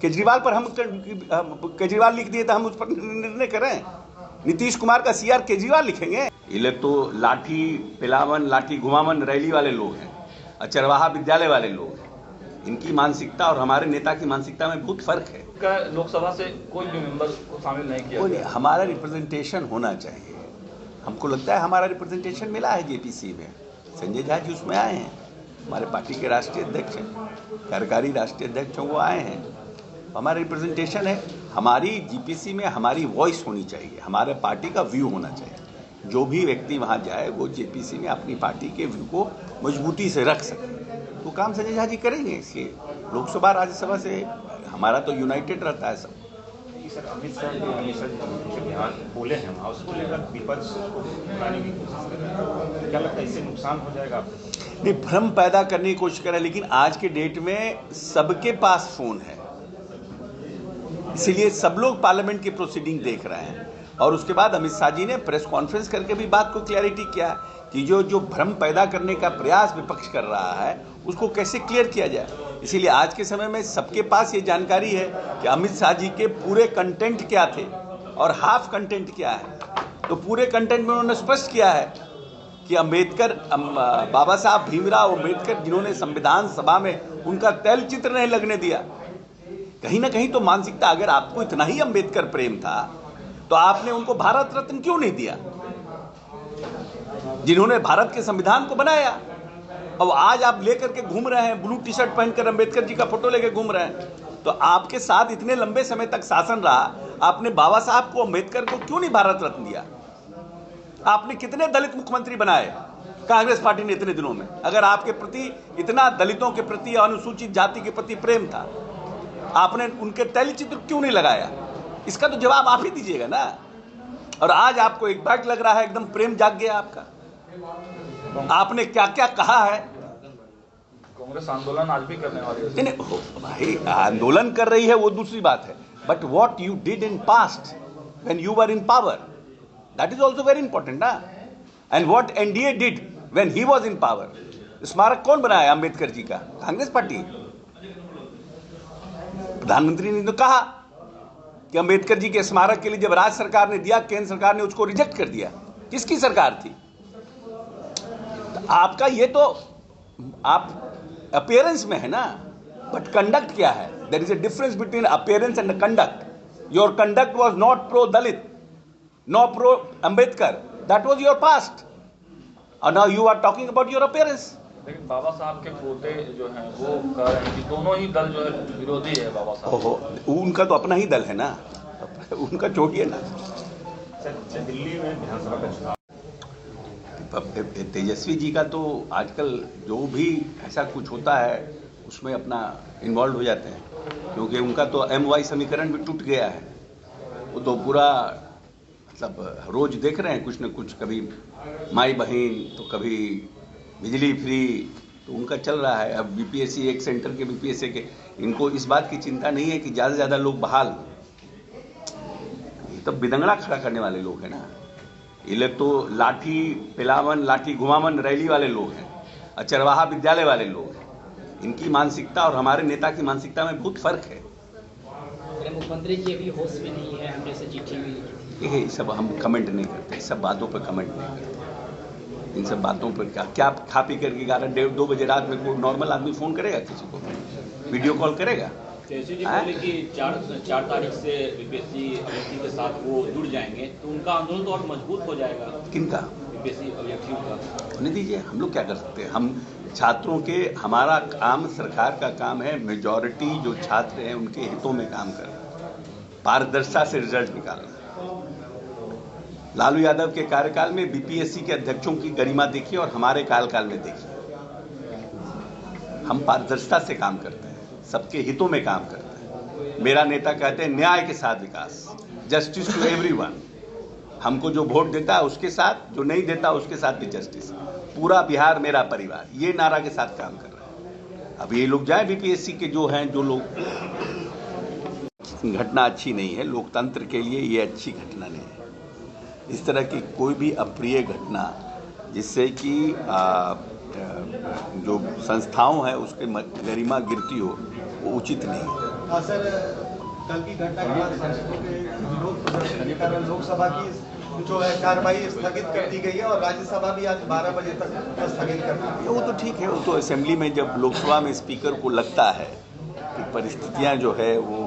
केजरीवाल पर हम केजरीवाल लिख दिए तो हम उस पर निर्णय करें? नीतीश कुमार का सीआर केजरीवाल लिखेंगे? ये लोग तो लाठी पिलावन लाठी घुमावन रैली वाले लोग हैं, चरवाहा विद्यालय वाले लोग हैं। इनकी मानसिकता और हमारे नेता की मानसिकता में बहुत फर्क है। लोकसभा से कोई भी मेंबर को शामिल नहीं किया गया। हमारा रिप्रेजेंटेशन होना चाहिए। हमको लगता है हमारा रिप्रेजेंटेशन मिला है जेपीसी में। संजय झा जी उसमें आए हैं, हमारे पार्टी के राष्ट्रीय अध्यक्ष हैं, कार्यकारी राष्ट्रीय अध्यक्ष हैं, वो आए हैं। हमारा रिप्रेजेंटेशन है। हमारी जीपीसी में हमारी वॉइस होनी चाहिए, हमारे पार्टी का व्यू होना चाहिए। जो भी व्यक्ति वहाँ जाए वो जेपीसी में अपनी पार्टी के व्यू को मजबूती से रख सके। तो काम संजय झा जी करेंगे। इसलिए लोकसभा राज्यसभा से हमारा तो यूनाइटेड रहता है सब। सर, अमित शाह ने हमेशा जो बयान बोले हैं उसको लेकर विपक्ष को बनाने की कोशिश कर रहे हैं, क्या लगता है इससे नुकसान हो जाएगा आपको? नहीं, भ्रम पैदा करने की कोशिश कर रहे हैं, लेकिन आज के डेट में सबके पास फोन है, इसीलिए सब लोग पार्लियामेंट की प्रोसीडिंग देख रहे हैं। और उसके बाद अमित शाह जी ने प्रेस कॉन्फ्रेंस करके भी बात को क्लैरिटी किया कि जो भ्रम पैदा करने का प्रयास विपक्ष कर रहा है उसको कैसे क्लियर किया जाए। इसीलिए आज के समय में सबके पास ये जानकारी है कि अमित शाह जी के पूरे कंटेंट क्या थे और हाफ कंटेंट क्या है। तो पूरे कंटेंट में उन्होंने स्पष्ट किया है कि अम्बेडकर, बाबा साहब भीमराव अम्बेडकर जिन्होंने संविधान सभा में उनका तैल चित्र नहीं लगने दिया। कहीं ना कहीं तो मानसिकता, अगर आपको इतना ही अम्बेडकर प्रेम था तो आपने उनको भारत रत्न क्यों नहीं दिया, जिन्होंने भारत के संविधान को बनाया। अब आज आप लेकर के घूम रहे हैं, ब्लू टी शर्ट पहनकर अम्बेडकर जी का फोटो लेकर घूम रहे हैं। तो आपके साथ इतने लंबे समय तक शासन रहा, आपने बाबा साहब को, अम्बेडकर को क्यों नहीं भारत रत्न दिया? आपने कितने दलित मुख्यमंत्री बनाए कांग्रेस पार्टी ने इतने दिनों में? अगर आपके प्रति इतना दलितों के प्रति, अनुसूचित जाति के प्रति प्रेम था, आपने उनके तैलचित्र क्यों नहीं लगाया? इसका तो जवाब आप ही दीजिएगा ना। और आज आपको एक बैग लग रहा है, एकदम प्रेम जाग गया आपका। आपने क्या क्या कहा है? कांग्रेस आंदोलन आज भी करने वाली है। नहीं भाई, आंदोलन कर रही है वो दूसरी बात है, but what you did in past when you were in power, that is also very important ना। And what NDA did when he was in power. स्मारक कौन बनाया अम्बेडकर जी का? कांग्रेस पार्टी। प्रधानमंत्री ने तो कहा कि अम्बेडकर जी के स्मारक के लिए जब राज्य सरकार ने दिया, केंद्र सरकार ने उसको रिजेक्ट कर दिया। किसकी सरकार थी? तो आपका ये तो आप अपीयरेंस में है ना, बट कंडक्ट क्या है? There is a difference between appearance and conduct. Your conduct was not pro Dalit, not pro Ambedkar, that was your past, और now you are talking about your appearance. लेकिन बाबा साहब के पोते जो हैं वो कह रहे हैं कि दोनों ही दल जो है विरोधी है बाबा साहब। ओहो, उनका तो अपना ही दल है ना, उनका छोड़िए ना। दिल्ली में विधानसभा का चुनाव, तेजस्वी जी का तो आजकल जो भी ऐसा कुछ होता है उसमें अपना इन्वॉल्व हो जाते हैं, क्योंकि उनका तो MY समीकरण भी टूट गया है। वो तो पूरा मतलब रोज देख रहे हैं कुछ न कुछ, कभी माई बहन तो कभी बिजली फ्री, तो उनका चल रहा है। अब बीपीएससी, एक सेंटर के बीपीएससी के, इनको इस बात की चिंता नहीं है कि ज़्यादा से ज़्यादा लोग बहाल हों। ये तो बिदंगड़ा खड़ा करने वाले लोग हैं ना। ये लोग तो लाठी पिलावन लाठी घुमावन रैली वाले लोग हैं, चरवाहा विद्यालय वाले लोग हैं। इनकी मानसिकता और हमारे नेता की मानसिकता में बहुत फर्क है। मुख्यमंत्री जी अभी होश में नहीं है, हमने से चिट्ठी भी लिखी। ये सब हम कमेंट नहीं करते, सब बातों पर कमेंट नहीं करते। इन सब बातों पर क्या खा पी करके 11-2 बजे रात में कोई नॉर्मल आदमी फ़ोन करेगा किसी को? वीडियो कॉल करेगा? जैसे जी बोले कि 4 तारीख से बीपीएससी अभ्यर्थी के साथ वो जुड़ जाएंगे, तो उनका आंदोलन तो और मजबूत हो जाएगा। किनका? बीपीएससी अभ्यर्थियों का। होने दीजिए, हम लोग क्या कर सकते हैं? हम छात्रों के, हमारा काम, सरकार का काम है मेजॉरिटी जो छात्र हैं उनके हितों में काम करना, पारदर्शिता से रिजल्ट निकालना। लालू यादव के कार्यकाल में बीपीएससी के अध्यक्षों की गरिमा देखिए और हमारे कार्यकाल में देखिए। हम पारदर्शिता से काम करते हैं, सबके हितों में काम करते हैं। मेरा नेता कहते हैं न्याय के साथ विकास, जस्टिस टू एवरीवन। हमको जो वोट देता है उसके साथ, जो नहीं देता उसके साथ भी जस्टिस। पूरा बिहार मेरा परिवार, ये नारा के साथ काम कर रहा है। अब ये लोग जाए बीपीएससी के जो हैं, जो लोग, घटना अच्छी नहीं है लोकतंत्र के लिए, ये अच्छी घटना नहीं है। इस तरह की कोई भी अप्रिय घटना जिससे कि जो संस्थाओं हैं उसके गरिमा गिरती हो, वो उचित नहीं है। हाँ सर, कल की घटना के बाद सांसदों के विरोध प्रदर्शन के कारण लोकसभा की जो है कार्रवाई स्थगित कर दी गई है और राज्यसभा भी आज 12 बजे तक स्थगित कर दी गई है। वो तो ठीक है, वो तो असेंबली में जब लोकसभा में स्पीकर को लगता है कि परिस्थितियां जो है वो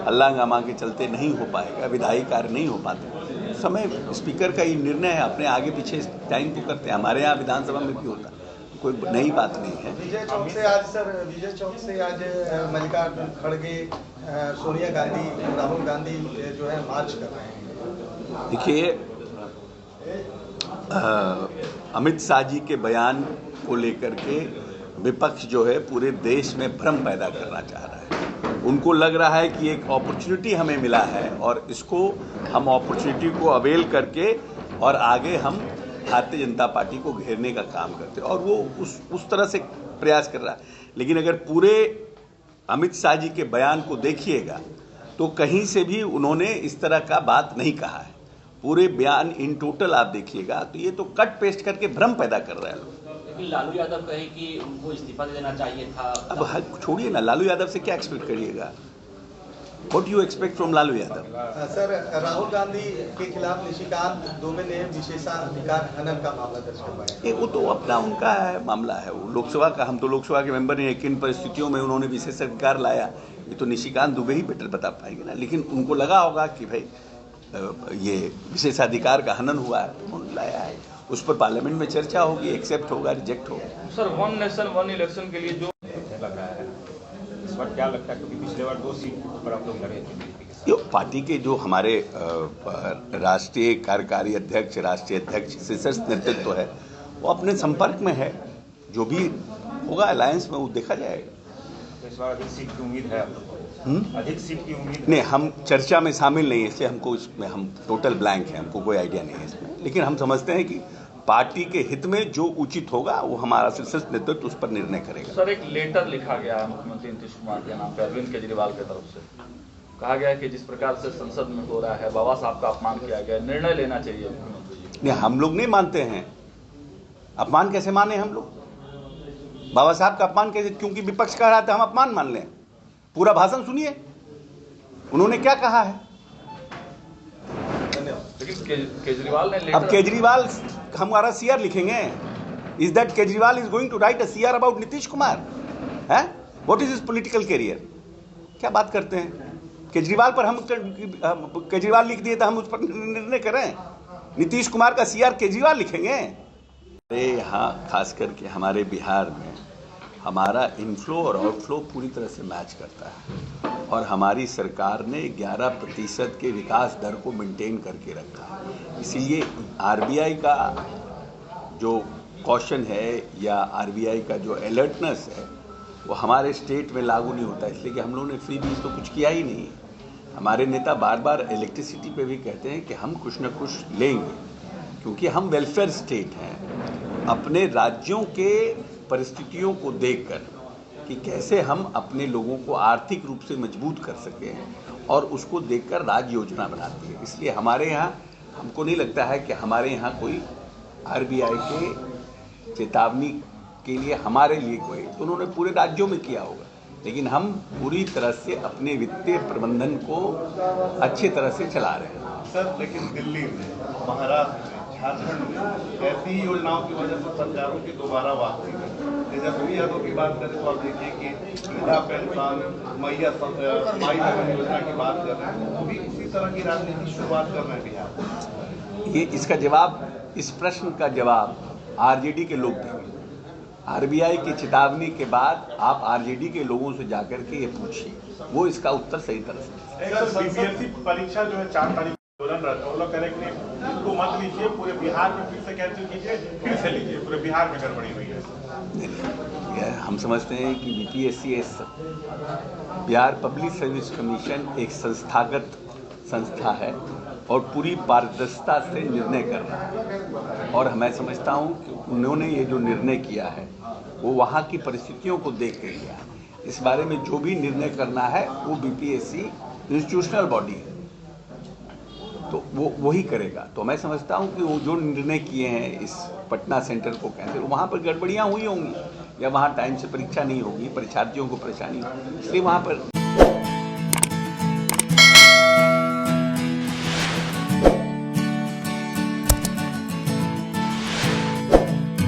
हल्ला-हंगामा के चलते नहीं हो पाएगा, विधायी कार्य नहीं हो पाते, उस समय स्पीकर का ये निर्णय है, अपने आगे पीछे टाइम को करते हैं। हमारे यहाँ विधानसभा में भी होता है, कोई नई बात नहीं है। विजय चौक से आज मल्लिकार्जुन खड़गे, सोनिया गांधी, राहुल गांधी जो है मार्च कर रहे हैं। देखिए, अमित शाह जी के बयान को लेकर के विपक्ष जो है पूरे देश में भ्रम पैदा करना चाह रहा है। उनको लग रहा है कि एक अपॉर्चुनिटी हमें मिला है और इसको हम अपॉर्चुनिटी को अवेल करके और आगे हम भारतीय जनता पार्टी को घेरने का काम करते हैं और वो उस तरह से प्रयास कर रहा है। लेकिन अगर पूरे अमित शाह जी के बयान को देखिएगा तो कहीं से भी उन्होंने इस तरह का बात नहीं कहा है। पूरे बयान इन टोटल आप देखिएगा तो ये तो कट पेस्ट करके भ्रम पैदा कर रहे हैं लोग। लेकिन लालू यादव कहे कि उनको इस्तीफा दे देना चाहिए था। अब छोड़िए ना, लालू यादव से क्या एक्सपेक्ट करिएगा? What you expect from Lalu Yadav? Sir, Rahul Gandhi के खिलाफ निशिकांत दुबे ने विशेषाधिकार हनन का मामला दर्ज करवाया। वो तो अपना उनका है मामला है, वो लोकसभा का, हम तो लोकसभा के मेंबर हैं। किन परिस्थितियों में उन्होंने विशेषाधिकार लाया ये तो निशिकांत दुबे ही बेटर बता पाएंगे ना। लेकिन उनको लगा होगा कि भाई ये विशेषाधिकार का हनन हुआ है तो उन्होंने लाया है, उस पर पार्लियामेंट में चर्चा होगी, एक्सेप्ट होगा, रिजेक्ट होगा। Sir, one nation one election के लिए जो लग रहा है इस बार क्या लगता है, क्योंकि पिछले बार 2 सीट पर आप लोग लड़े थे। ये पार्टी के जो हमारे राष्ट्रीय कार्यकारी अध्यक्ष, राष्ट्रीय अध्यक्ष शीर्ष नेतृत्व है वो अपने संपर्क में है, जो भी होगा अलायंस में वो देखा जाएगा। तो इस बार अधिक सीट की उम्मीद है आप लोग को? अधिक सीट की उम्मीद नहीं, हम चर्चा में शामिल नहीं है, इसलिए हमको इसमें हम टोटल ब्लैंक है, हमको कोई आइडिया नहीं है इसमें। लेकिन हम समझते हैं कि पार्टी के हित में जो उचित होगा वो हमारा शीर्ष नेतृत्व उस पर निर्णय करेगा। सर, एक लेटर लिखा गया है मुख्यमंत्री नीतीश कुमार के नाम पे अरविंद केजरीवाल की तरफ से। कहा गया है कि जिस प्रकार से संसद में हो रहा है, बाबा साहब का अपमान किया गया, निर्णय लेना चाहिए मुख्यमंत्री जी। नहीं, हम लोग नहीं मानते हैं। अपमान कैसे माने हम लोग? बाबा साहब का अपमान कैसे? क्योंकि विपक्ष कह रहा था हम अपमान मान लें। पूरा भाषण सुनिए, उन्होंने क्या कहा है। लेकिन केजरीवाल ने अब केजरीवाल हमारा सीआर लिखेंगे। Is that Kejriwal is going to write a CR about Nitish Kumar? है what is his political career? क्या बात करते हैं? केजरीवाल पर हम केजरीवाल लिख दिए तो हम उस पर निर्णय करें? नीतीश कुमार का सीआर केजरीवाल लिखेंगे? अरे यहाँ खास करके हमारे बिहार में हमारा इनफ्लो और आउटफ्लो पूरी तरह से मैच करता है और हमारी सरकार ने 11% के विकास दर को मेंटेन करके रखा है। इसीलिए आरबीआई का जो कॉशन है या आरबीआई का जो अलर्टनेस है वो हमारे स्टेट में लागू नहीं होता, इसलिए कि हम लोगों ने फ्री बीज तो कुछ किया ही नहीं है। हमारे नेता बार बार इलेक्ट्रिसिटी पे भी कहते हैं कि हम कुछ न कुछ लेंगे, क्योंकि हम वेलफेयर स्टेट हैं। अपने राज्यों के परिस्थितियों को देखकर कि कैसे हम अपने लोगों को आर्थिक रूप से मजबूत कर सकें और उसको देखकर राज्य योजना बनाती है। इसलिए हमारे यहाँ हमको नहीं लगता है कि हमारे यहाँ कोई आरबीआई के चेतावनी के लिए हमारे लिए कोई, तो उन्होंने पूरे राज्यों में किया होगा। लेकिन हम पूरी तरह से अपने वित्तीय प्रबंधन को अच्छी तरह से चला रहे हैं। सर, लेकिन दिल्ली में, महाराष्ट्र में, झारखंड में ऐसी योजनाओं की वजह से सरकारों की दोबारा वापसी है। जैसे अभी यादव की बात करें तो आप देखिए कि वृद्धा पेंशन, माई बहन योजना की बात कर रहे हैं, वो भी उसी तरह की राजनीति शुरुआत कर रहे हैं बिहार। ये इसका जवाब, इस प्रश्न का जवाब आरजेडी के लोग देंगे। आरबीआई की चेतावनी के बाद आप आरजेडी के लोगों से जाकर के ये पूछिए, वो इसका उत्तर सही तरह से। बीपीएससी परीक्षा जो है 4 तारीख को रहता है, वो लोग कह रहे हैं कि इसको मत लीजिए, पूरे बिहार में फिर से कैंसिल कीजिए, फिर से लीजिए, पूरे बिहार में गड़बड़ी हुई है। नहीं, हम समझते हैं कि BPSC Bihar public service commission एक संस्थागत संस्था है और पूरी पारदर्शिता से निर्णय कर रहा है और मैं समझता हूं कि उन्होंने ये जो निर्णय किया है वो वहाँ की परिस्थितियों को देख के लिया है। इस बारे में जो भी निर्णय करना है वो बीपीएससी इंस्टीट्यूशनल बॉडी है, तो वो वही करेगा। तो मैं समझता हूं कि वो जो निर्णय किए हैं इस पटना सेंटर को कैंसिल, वहाँ पर गड़बड़ियाँ हुई होंगी या वहाँ टाइम से परीक्षा नहीं होगी, परीक्षार्थियों को परेशानी होगी, इसलिए वहाँ पर